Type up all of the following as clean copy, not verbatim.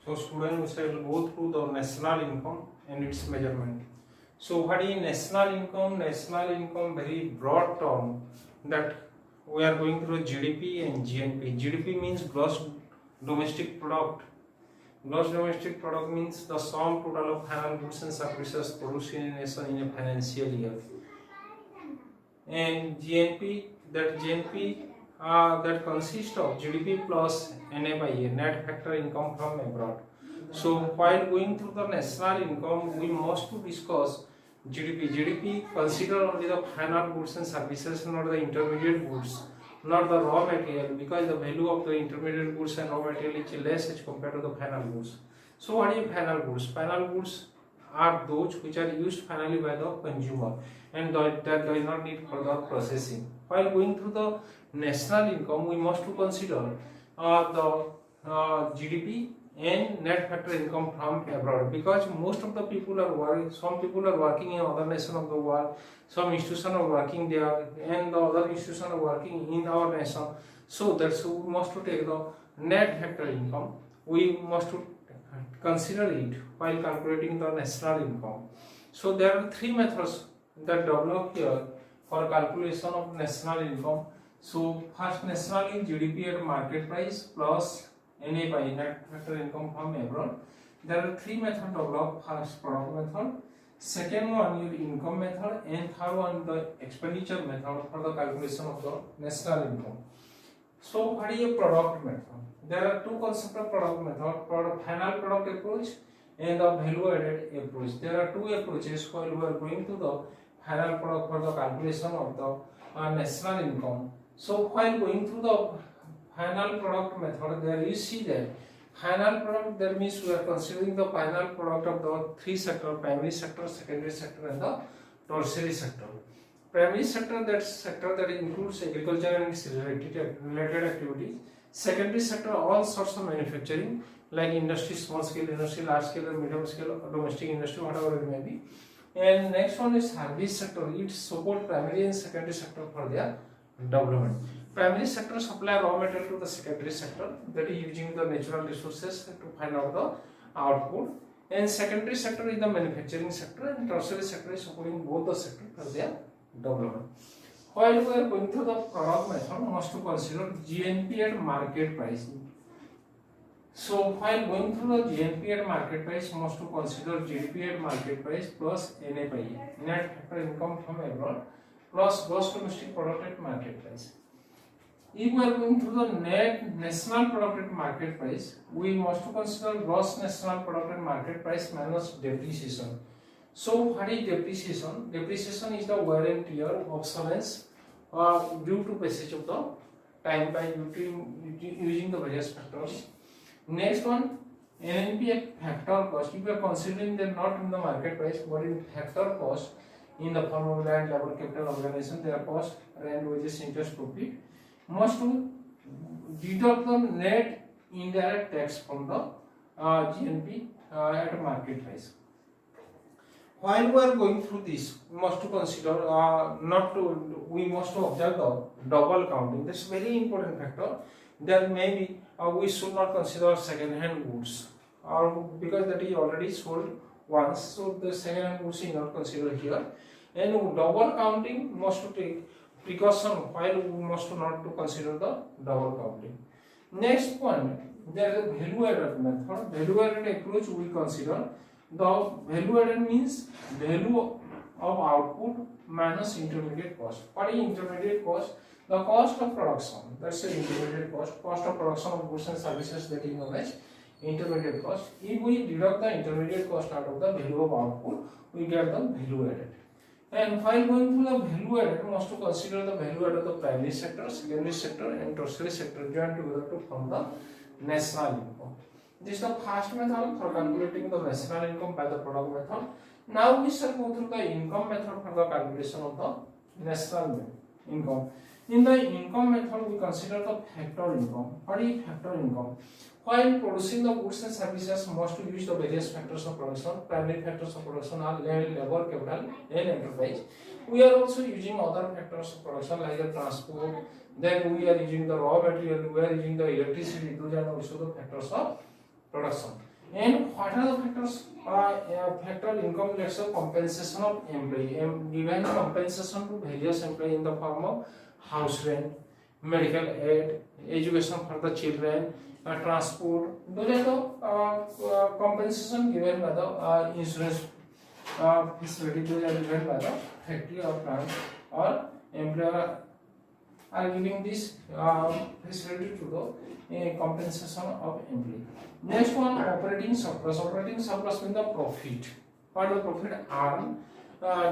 So student, we shall go through the national income and its measurement. So what is national income? National income, very broad term that we are going through GDP and GNP. GDP means gross domestic product. Gross domestic product means the sum total of final goods and services produced in a nation in a financial year. And GNP, that consists of GDP plus NFI, net factor income from abroad. So while going through the national income, we must to discuss GDP. GDP consider only the final goods and services, not the intermediate goods, not the raw material, because the value of the intermediate goods and raw material is less as compared to the final goods. So what is final goods? Final goods are those which are used finally by the consumer and that does not need further processing. While going through the national income, we must to consider the GDP and net factor income from abroad, because most of the people are working, some people are working in other nations of the world, some institutions are working there, and the other institutions are working in our nation. So that's we must to take the net factor income. We must to consider it while calculating the national income. So there are three methods that develop here for calculation of national income. So first, national is GDP at market price plus NFI, net factor income from abroad. There are three methods developed. First, product method. Second one, your income method, and third one, the expenditure method for the calculation of the national income. So what is a product method? There are two concepts of product method: final product approach and the value added approach. There are two approaches while we are going to the final product for the calculation of the national income. So while going through the final product method, there you see that final product, that means we are considering the final product of the three sectors: primary sector, secondary sector, and the tertiary sector. Primary sector, that sector that includes agriculture and its related activities. Secondary sector, all sorts of manufacturing like industry, small scale industry, large scale, medium scale, domestic industry, whatever it may be. And next one is service sector. It supports primary and secondary sector for their development. Primary sector supply raw material to the secondary sector, that is using the natural resources to find out the output. And secondary sector is the manufacturing sector, and tertiary sector is supporting both the sector for their development. While we are going through the product method, we must to consider GNP at market price. So while going through the GNP at market price, we must to consider GDP at market price plus NFI, net factor income from abroad, plus gross domestic product at market price. If we are going through the net national product at market price, we must to consider gross national product at market price minus depreciation. So what is depreciation? Depreciation is the wear and tear, obsolescence due to passage of the time by using the various factors. Next one, NNP factor cost. If we are considering that not in the market price but in factor cost in the form of land, labor, capital, organization, their cost, rent, wages, interest, profit, must to deduct the net indirect tax from the GNP at market price. While we are going through this, we must to consider we must to observe the double counting. This is very important factor. There may be we should not consider second-hand goods, or because that is already sold once, so the second-hand goods is not considered here. And double counting must to take precaution while we must not to consider the double counting. Next point, there is a value added method. Value added approach we consider. The value added means value of output minus intermediate cost. What is intermediate cost? The cost of production. That's the intermediate cost. Cost of production of goods and services, that is known as intermediate cost. If we deduct the intermediate cost out of the value of output, we get the value added. And while going through the value added, we must to consider the value added of the primary sector, secondary sector, and tertiary sector joined together to form the national income. This is the first method for calculating the national income by the product method. Now we shall go through the income method for the calculation of the national income. In the income method, we consider the factor income. What is factor income? While producing the goods and services, must to use the various factors of production. Primary factors of production are land, labor, capital, and enterprise. We are also using other factors of production like the transport. Then we are using the raw material. We are using the electricity. Those are also the factors of production. what are the factors? Factor income, let's say compensation of employee. Given compensation to various employee in the form of house rent, medical aid, education for the children, transport. Those are the compensation given by the insurance facility. Those are given by the factory or plant or employer are giving this facility to the compensation of employee. Next one, operating surplus. Operating surplus means the profit. What the profit earned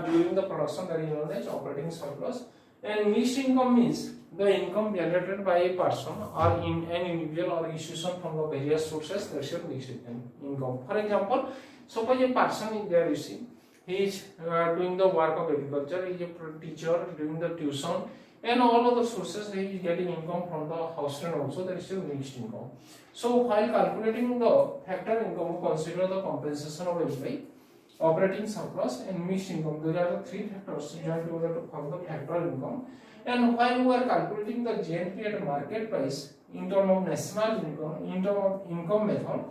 during the production, that is known as operating surplus. And mixed income means the income generated by a person or in an individual or institution from the various sources. That's your mixed income. For example, suppose a person is there, you see, he is doing the work of agriculture, he is a teacher doing the tuition, and all of the sources he is getting income from the house rent also. That is your mixed income. So while calculating the factor income, consider the compensation of employee, operating surplus, and mixed income. Those are the three factors joined together to form the factor income. And while we are calculating the GNP at market price in terms of national income, in terms of income method,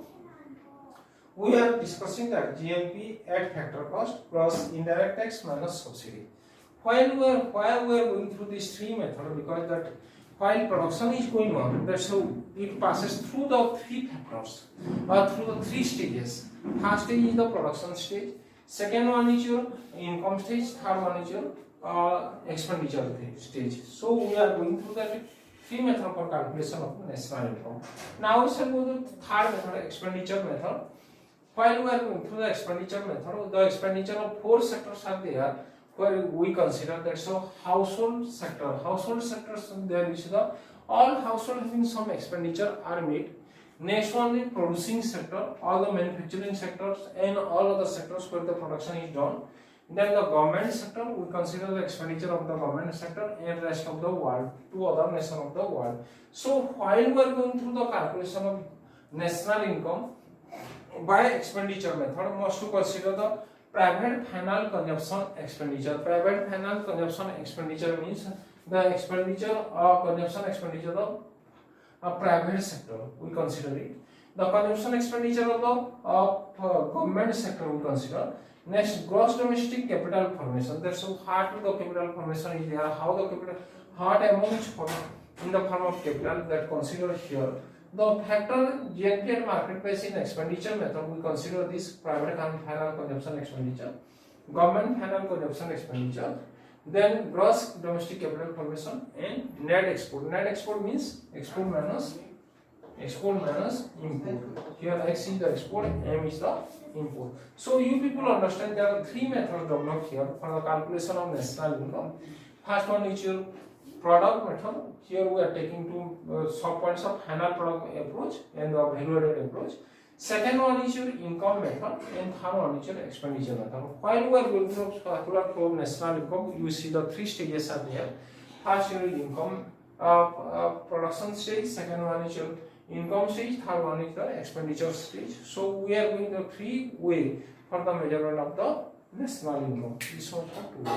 we are discussing that GNP at factor cost plus indirect tax minus subsidy. While we are going through these three methods, because that while production is going on, that's how it passes through the three factors or through the three stages. First stage is the production stage, second one is your income stage, third one is your expenditure stage. So we are going through that three methods for calculation of national income. Now we shall go to the third method, expenditure method. While we are going through the expenditure method, the expenditure of four sectors are there, where we consider that so household sector. Household sectors, there is the all household having some expenditure are made. Next one is producing sector, all the manufacturing sectors and all other sectors where the production is done. Then the government sector, we consider the expenditure of the government sector and rest of the world, two other nations of the world. So while we are going through the calculation of national income by expenditure method, must to consider the private final consumption expenditure. Private final consumption expenditure means the expenditure or consumption expenditure of a private sector, we consider it. The consumption expenditure of the government sector, we consider. Next, gross domestic capital formation. That's how the capital formation is there. How the capital, what amount is in the form of capital, that considered here. The factor GNP at market price in expenditure method, we consider this private and final consumption expenditure, government final consumption expenditure, then gross domestic capital formation and net export. Net export means export minus import. Here X is the export, M is the import. So you people understand there are three methods developed here for the calculation of national income. First one is your product method. Here we are taking two sub-points of final product approach and the value-added approach. Second one is your income method, and third one is your expenditure method. While we are going through calculate from national income, you see the three stages are there. First your income production stage, second one is your income stage, third one is the expenditure stage. So we are going the three way for the measurement of the national income. This one for 2.